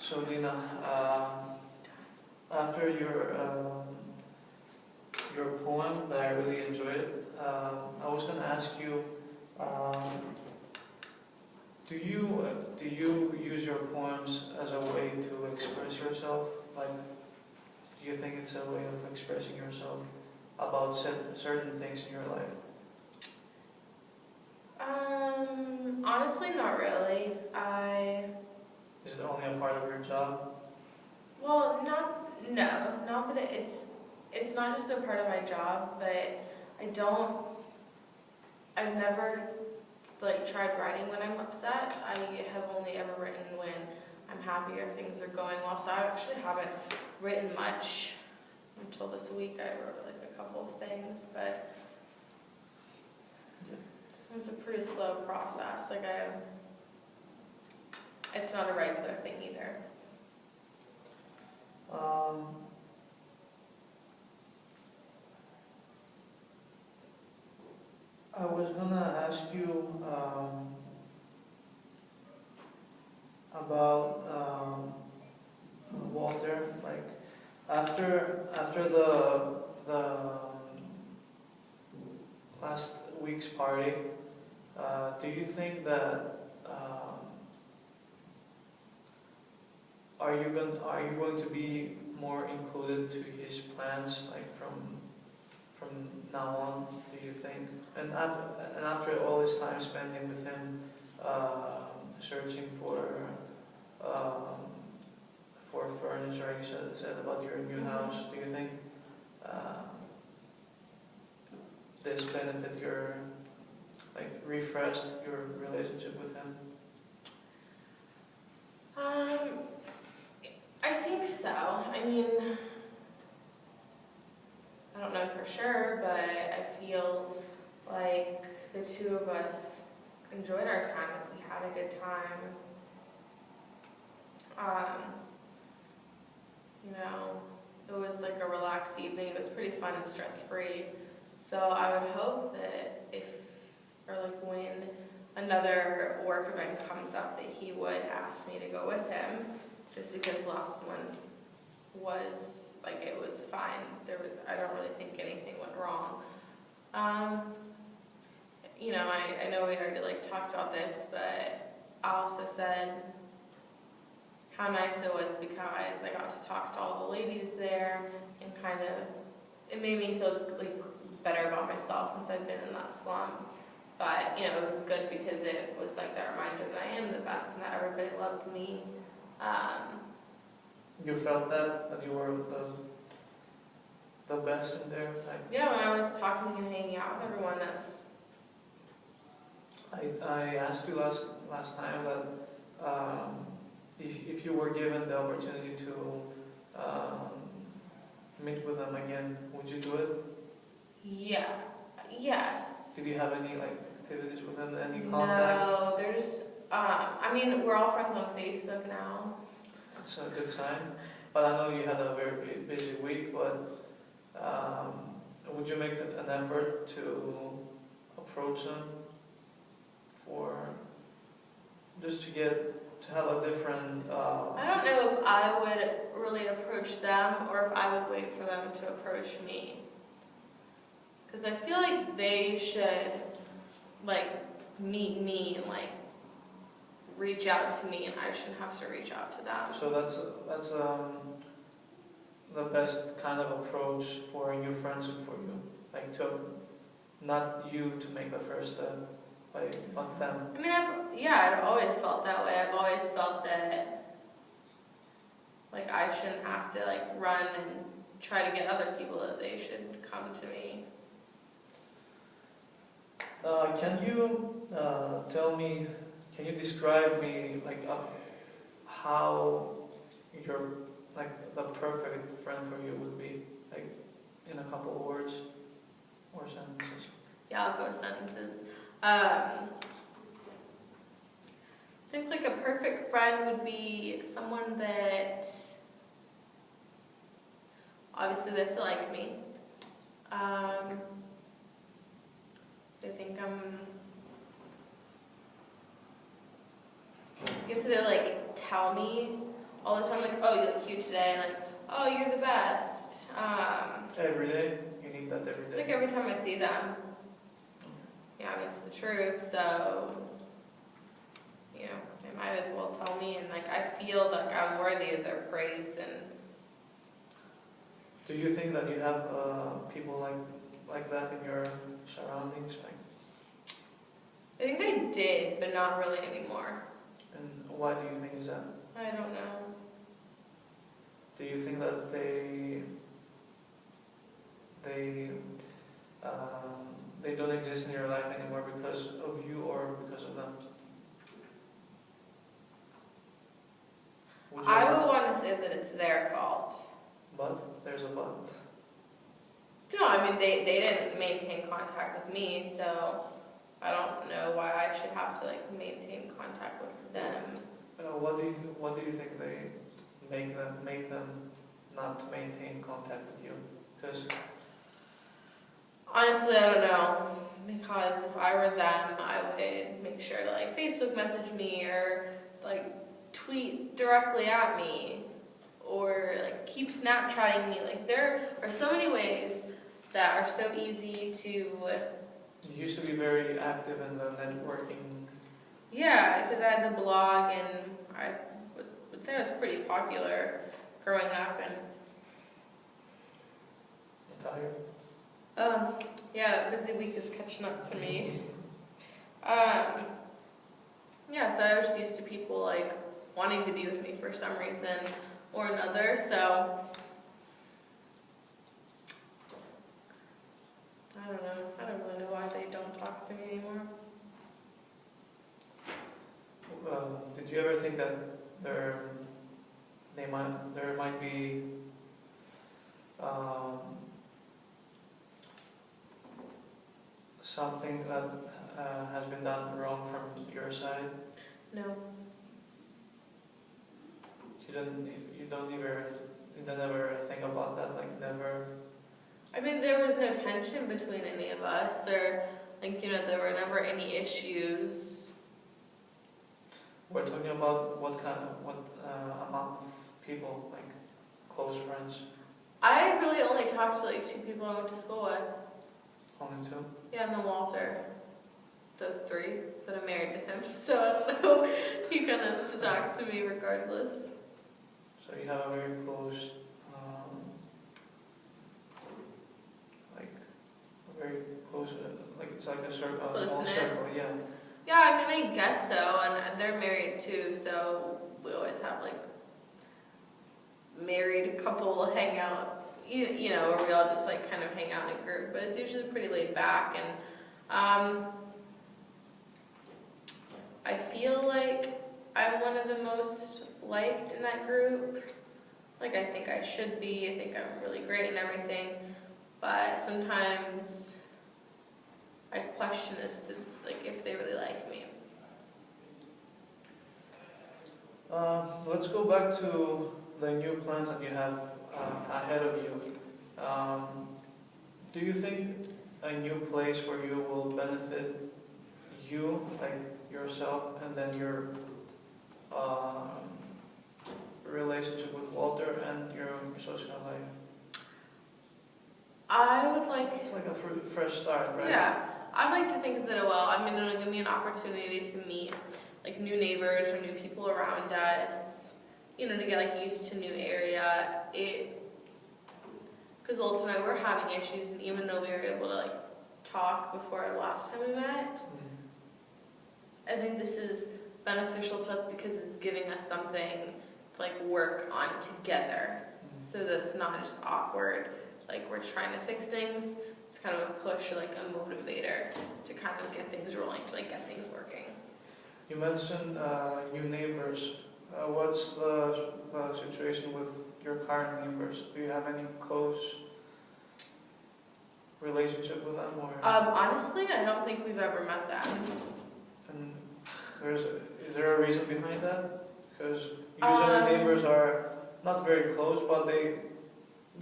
So Dina, after your poem that I really enjoyed, I was gonna ask you, do you use your poems as a way to express yourself? Like, do you think it's a way of expressing yourself about certain things in your life? Honestly, not really. Is it only a part of your job? Well, not that it's not just a part of my job, but I've never like tried writing when I'm upset. I have only ever written when I'm happy or things are going well. So I actually haven't written much until this week. I wrote like a couple of things, but it was a pretty slow process. It's not a regular thing either. I was gonna ask you about Walter. Like after the last week's party, do you think that are you going to be more included to his plans, like from now on? Do you think? And after all this time spending with him, searching for furniture, you said about your new house. Do you think this benefit your refreshed your relationship with him? I think so. I mean, I don't know for sure, but I feel like the two of us enjoyed our time. We had a good time. It was like a relaxed evening. It was pretty fun and stress-free. So I would hope that when another work event comes up, that he would ask me to go with him, just because last one was it was fine. I don't really think anything went wrong. I know we already talked about this, but I also said how nice it was because I got to talk to all the ladies there, and it made me feel better about myself since I'd been in that slump. But it was good because it was that reminder that I am the best and that everybody loves me. You felt that you were the best in there? Yeah, when I was talking to you, hanging out with everyone, I asked you last time that if you were given the opportunity to meet with them again, would you do it? Yeah. Yes. Did you have any activities with them? Any contact? No, there's. We're all friends on Facebook now. That's a good sign. But I know you had a very busy week. But would you make an effort to approach them to have a different? I don't know if I would really approach them or if I would wait for them to approach me. Because I feel like they should meet me and reach out to me, and I shouldn't have to reach out to them. So that's the best kind of approach for a new friendship for you, to not you to make the first step, but them. I've always felt that way. I've always felt that I shouldn't have to run and try to get other people, that they should come to me. Can you describe me how your the perfect friend for you would be, in a couple of words or sentences? Yeah, I'll go sentences. I think a perfect friend would be someone that obviously they have to like me. I guess they tell me all the time, like, oh, you look cute today, like, oh, you're the best. Every day? You need that every day? Like every time I see them. Yeah, I mean, it's the truth, so, you know, they might as well tell me, and like, I feel like I'm worthy of their praise, and Do you think that you have people like that in your surroundings? Like, I think I did, but not really anymore. and why do you think is that? I don't know. Do you think that they don't exist in your life anymore because of you or because of them? I would want to say that it's their fault. But there's a but. No, I mean, they didn't maintain contact with me, so I don't know why I should have to, like, maintain contact with them. What do you think they make them not maintain contact with you? Because Honestly, I don't know, because if I were them, I would make sure to, like, Facebook message me or, like, tweet directly at me or, like, keep Snapchatting me. Like, there are so many ways that are so easy to... you used to be very active in the networking. Yeah, because I had the blog, and I would say I was pretty popular growing up, and Tired? yeah, busy week is catching up to me. Yeah, so I was just used to people, like, wanting to be with me for some reason or another, so I don't know. I don't really know why they don't talk to me anymore. Did you ever think that there might be something that has been done wrong from your side? No. You don't ever think about that, like never. I mean, there was no tension between any of us, or, like, you know, there were never any issues. We're talking about what amount of people, like close friends? I really only talked to, like, 2 people I went to school with. Only 2? Yeah, and then Walter. So 3, but I'm married to him, so he kind of has to talk to me regardless. So you have a very close, like it's like a circle, a small circle, yeah. Yeah, I mean, I guess so, and they're married too, so we always have, like, married couple hangout, you know, where we all just, like, kind of hang out in a group, but it's usually pretty laid back, and I feel like I'm one of the most liked in that group. Like, I think I should be. I think I'm really great and everything, but sometimes I question as to, like, if they really like me. Let's go back to the new plans that you have ahead of you. Do you think a new place where you will benefit you, like yourself, and then your relationship with Walter and your social life? I would like... It's like a fresh start, right? Yeah, I'd like to think that it will. I mean, it'll give me an opportunity to meet, like, new neighbors or new people around us, you know, to get, like, used to a new area. Because Olson and I were having issues, and even though we were able to, like, talk before the last time we met, I think this is beneficial to us because it's giving us something to, like, work on together, so that it's not just awkward. Like, we're trying to fix things. It's kind of a push, or like a motivator to kind of get things rolling, to, like, get things working. You mentioned new neighbors. What's the situation with your current neighbors? Do you have any close relationship with them? Or Honestly, I don't think we've ever met them. and is there a reason behind that? Because usually neighbors are not very close, but they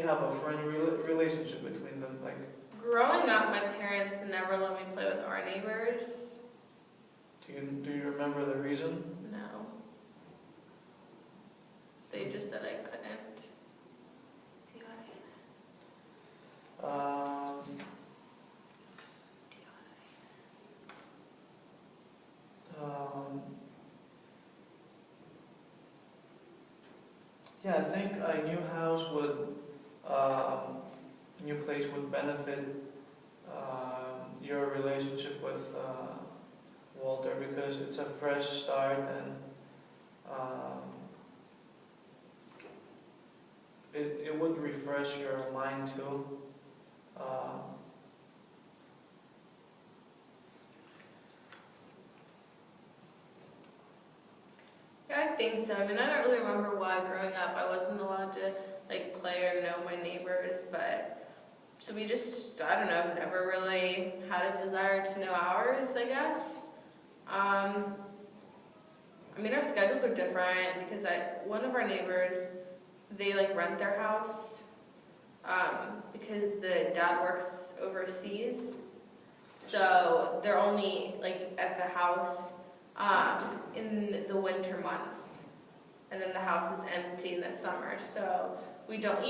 have a friendly relationship between them. Like, Growing up, my parents never let me play with our neighbors. do you remember the reason? No. Yeah, I think a new house would, new place would benefit your relationship with Walter, because it's a fresh start, and um, it would refresh your mind too. Uh, Yeah, I think so. I mean, I don't really remember why growing up I wasn't allowed to like play or know my neighbors, but so we just, I don't know, never really had a desire to know ours, I guess. I mean, our schedules are different because one of our neighbors, they like rent their house because the dad works overseas, so they're only like at the house in the winter months, and then the house is empty in the summer. So we don't,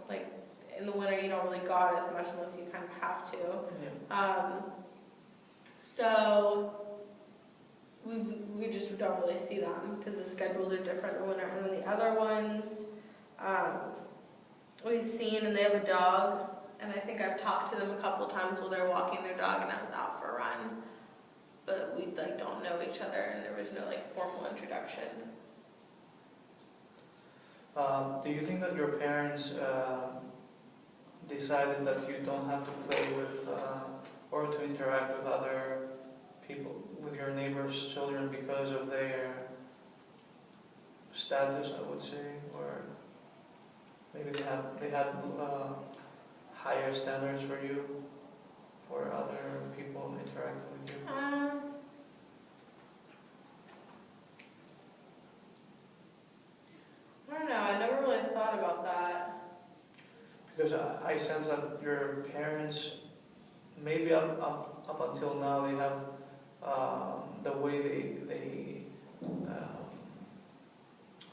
like in the winter you don't really go out as much unless you kind of have to. yeah. So we just don't really see them because the schedules are different in the winter. And then the other ones we've seen, and they have a dog, and I think I've talked to them a couple times while they're walking their dog and I was out for a run. But we like don't know each other, and there was no like formal introduction. Do you think that your parents decided that you don't have to play with or to interact with other people, with your neighbors' children, because of their status, I would say, or maybe they had higher standards for you, for other people interacting with you? I don't know. I never really thought about that. Because I sense that your parents, maybe up until now, they have the way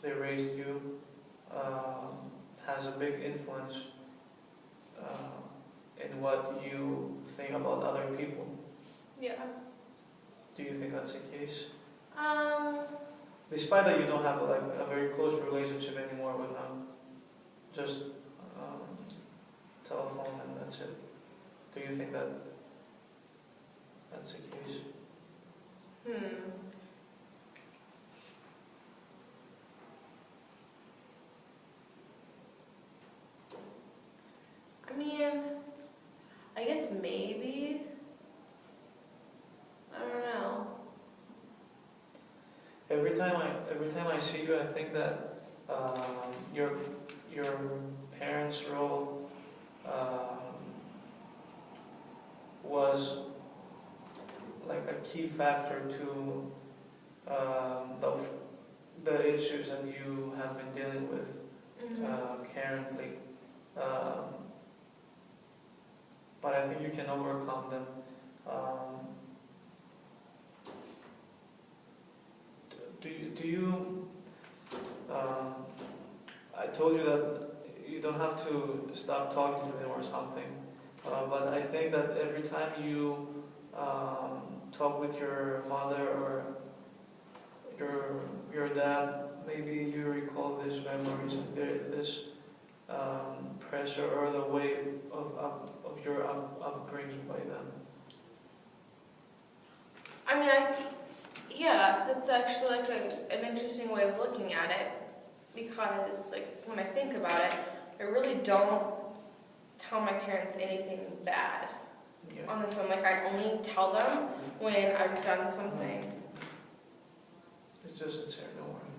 they raised you has a big influence in what you think about other people. Yeah. Do you think that's the case? Despite Despite that you don't have like a very close relationship anymore with them, just telephone and that's it. Do you think that that's the case? I mean, I guess maybe. I don't know. Every time I see you, I think that your parents' role was like a key factor to the issues that you have been dealing with currently. But I think you can overcome them. Do you I told you that you don't have to stop talking to them or something, but I think that every time you talk with your mother or your dad, maybe you recall these memories and this pressure or the weight of your upbringing by them. I mean, yeah, that's actually like an interesting way of looking at it, because like when I think about it, I really don't tell my parents anything bad on the phone. Like I only tell them when I've done something. It's just a chair, don't worry.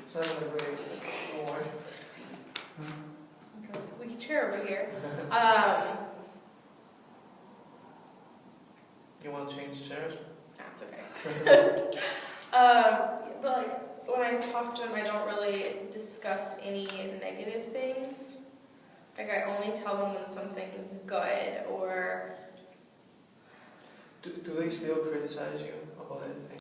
It's not gonna break, don't worry. Got a squeaky chair over here. You want to change chairs? That's okay. But like when I talk to them, I don't really discuss any negative things. Like I only tell them when something's good or. Do they still criticize you about anything?